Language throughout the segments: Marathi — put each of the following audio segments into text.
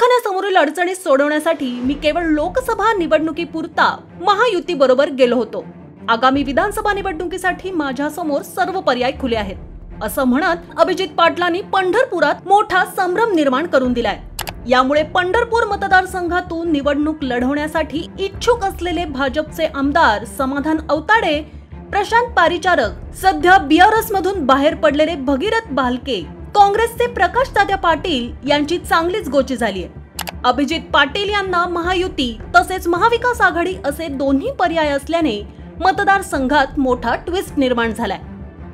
कारखान्यासमोरील अडचणी सोडवण्यासाठी मी केवळ लोकसभा निवडणुकीपुरता महायुती बरोबर गेलो होतो. आगामी विधानसभा निवडणुकीसाठी माझ्या समोर सर्व पर्याय खुले आहेत, असं म्हणत अभिजित पाटलांनी पंढरपुरात मोठा संभ्रम निर्माण करून दिलाय. यामुळे पंढरपूर मतदारसंघातून निवडणूक लढवण्यासाठी इच्छुक असलेले भाजपचे आमदार समाधान अवताडे, प्रशांत पारिचारक, सध्या बीआरएस मधून बाहेर पडलेले भगीरथ भालके, काँग्रेसचे प्रकाश तात्या पाटील यांची चांगलीच गोची झालीय. अभिजित पाटील यांना महायुती तसेच महाविकास आघाडी असे दोन्ही पर्याय असल्याने मतदारसंघात मोठा ट्विस्ट निर्माण झालाय.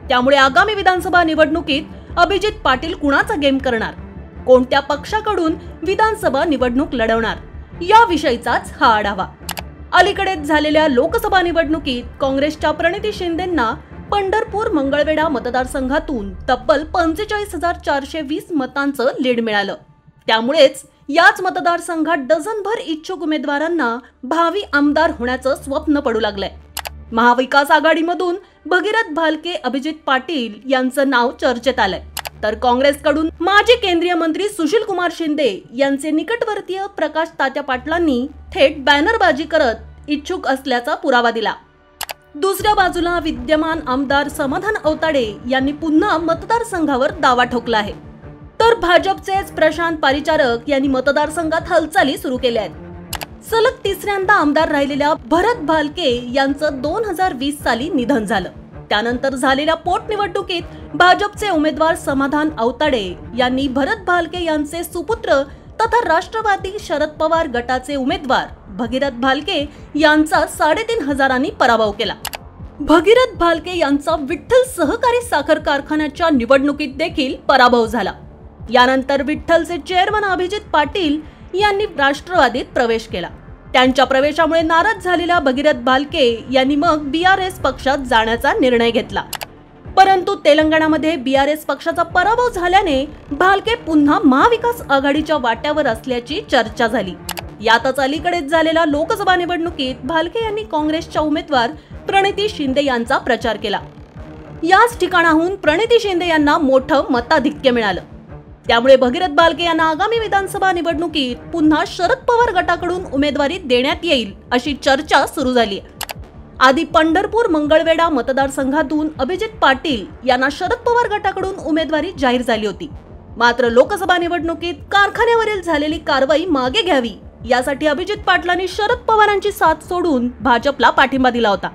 त्यामुळे आगामी विधानसभा निवडणुकीत अभिजित पाटील कुणाचा गेम करणार, कोणत्या पक्षाकडून विधानसभा निवडणूक लढवणार, याविषयीचाच हा आढावा. अलीकडेच झालेल्या लोकसभा निवडणुकीत काँग्रेसच्या प्रणिती शिंदेंना पंढरपूर मंगळवेढा मतदारसंघातून तब्बल 45,420 मतांचं लीड मिळालं. त्यामुळेच याच मतदारसंघात डझनभर इच्छुक उमेदवारांना भावी आमदार होण्याचं स्वप्न पडू लागलंय. महाविकास आघाडीमधून भगीरथ भालके, अभिजित पाटील यांचं नाव चर्चेत आलंय, तर काँग्रेसकडून माजी केंद्रीय मंत्री सुशीलकुमार शिंदे यांचे निकटवर्तीय प्रकाश तात्या पाटलांनी थेट बॅनरबाजी करत इच्छुक असल्याचा पुरावा दिला. दुसऱ्या बाजूला विद्यमान आमदार समाधान अवताडे यांनी पुन्हा मतदारसंघावर दावा ठोकला आहे, तर भाजपचेच प्रशांत पारिचारक यांनी मतदारसंघात हालचाली सुरू केल्या आहेत. सलग तिसऱ्यांदा आमदार राहिलेल्या भरत भालके यांचं 2020 साली निधन झालं. त्यानंतर झालेल्या पोटनिवडणुकीत भाजपचे उमेदवार समाधान अवताडे यांनी भरत भालके यांचे सुपुत्र तथा राष्ट्रवादी शरद पवार गटाचे उमेदवार भगीरथ भालके यांचा 3,500 पराभव केला. भगीरथ भालके यांचा विठ्ठल सहकारी साखर कारखान्याच्या निवडणुकीत देखील पराभव झाला. यानंतर विठ्ठलचे चेअरमन अभिजित पाटील यांनी राष्ट्रवादीत प्रवेश केला. त्यांच्या प्रवेशामुळे नाराज झालेल्या भगीरथ भालके यांनी मग बीआरएस पक्षात जाण्याचा निर्णय घेतला. परंतु तेलंगणामध्ये बीआरएस पक्षाचा पराभव झाल्याने भालके पुन्हा महाविकास आघाडीच्या वाट्यावर असल्याची चर्चा झाली. यातच अलीकडेच झालेल्या लोकसभा निवडणुकीत भालके यांनी काँग्रेसच्या उमेदवार प्रणिती शिंदे यांचा प्रचार केला. याच ठिकाणाहून प्रणिती शिंदे यांना मोठं मताधिक्य मिळालं. त्यामुळे भगीरथ भालके यांना आगामी विधानसभा निवडणुकीत पुन्हा शरद पवार गटाकडून उमेदवारी देण्यात येईल अशी चर्चा सुरू झाली. आधी पंढरपूर मंगळवेढा मतदारसंघातून अभिजित पाटील यांना शरद पवार गटाकडून उमेदवारी जाहीर झाली होती. मात्र लोकसभा निवडणुकीत कारखान्यावरील झालेली कारवाई मागे घ्यावी यासाठी अभिजित पाटलांनी शरद पवारांची साथ सोडून भाजपला पाठिंबा दिला होता.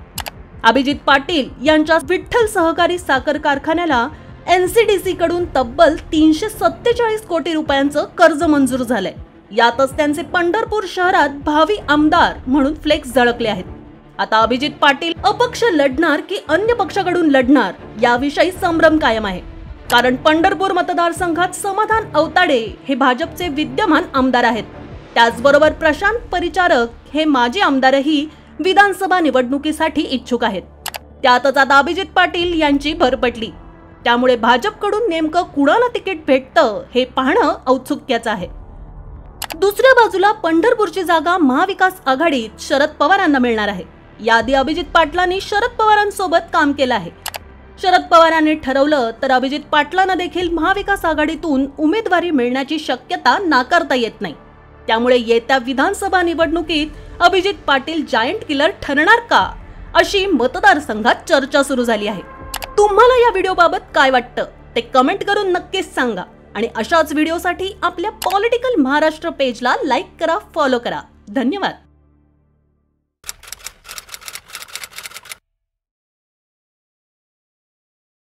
अभिजित पाटील यांच्या विठ्ठल सहकारी साखर कारखान्याला एनसीडीसी कडून तब्बल 347 कोटी रुपयांचं कर्ज मंजूर झालंय. यातच त्यांचे पंढरपूर शहरात भावी आमदार म्हणून फ्लेक्स झळकले आहेत. आता अभिजित पाटील अपक्ष लढणार की अन्य पक्षाकडून लढणार याविषयी संभ्रम कायम आहे. कारण पंढरपूर मतदारसंघात समाधान अवताडे हे भाजपचे विद्यमान आमदार आहेत. त्याचबरोबर प्रशांत पारिचारक हे माजी आमदारही विधानसभा निवडणुकीसाठी इच्छुक आहेत. त्यातच आता अभिजित पाटील यांची भर पडली. त्यामुळे भाजपकडून नेमकं कुणाला तिकीट भेटतं हे पाहणं औत्सुक्याचं आहे. दुसऱ्या बाजूला पंढरपूरची जागा महाविकास आघाडीत शरद पवारांना मिळणार आहे. याआधी अभिजित पाटलांनी शरद पवारांसोबत काम केलं आहे. शरद पवारांनी ठरवलं तर अभिजित पाटलांना देखील महाविकास आघाडीतून उमेदवारी मिळण्याची शक्यता नाकारता येत नाही. त्यामुळे येत्या विधानसभा निवडणुकीत अभिजित पाटील जायंट किलर ठरणार का अशी मतदारसंघात चर्चा सुरू झाली आहे. तुम्हाला या व्हिडिओबाबत काय वाटतं ते कमेंट करून नक्कीच सांगा. आणि अशाच व्हिडिओसाठी आपल्या पॉलिटिकल महाराष्ट्र पेजला लाईक करा, फॉलो करा. धन्यवाद.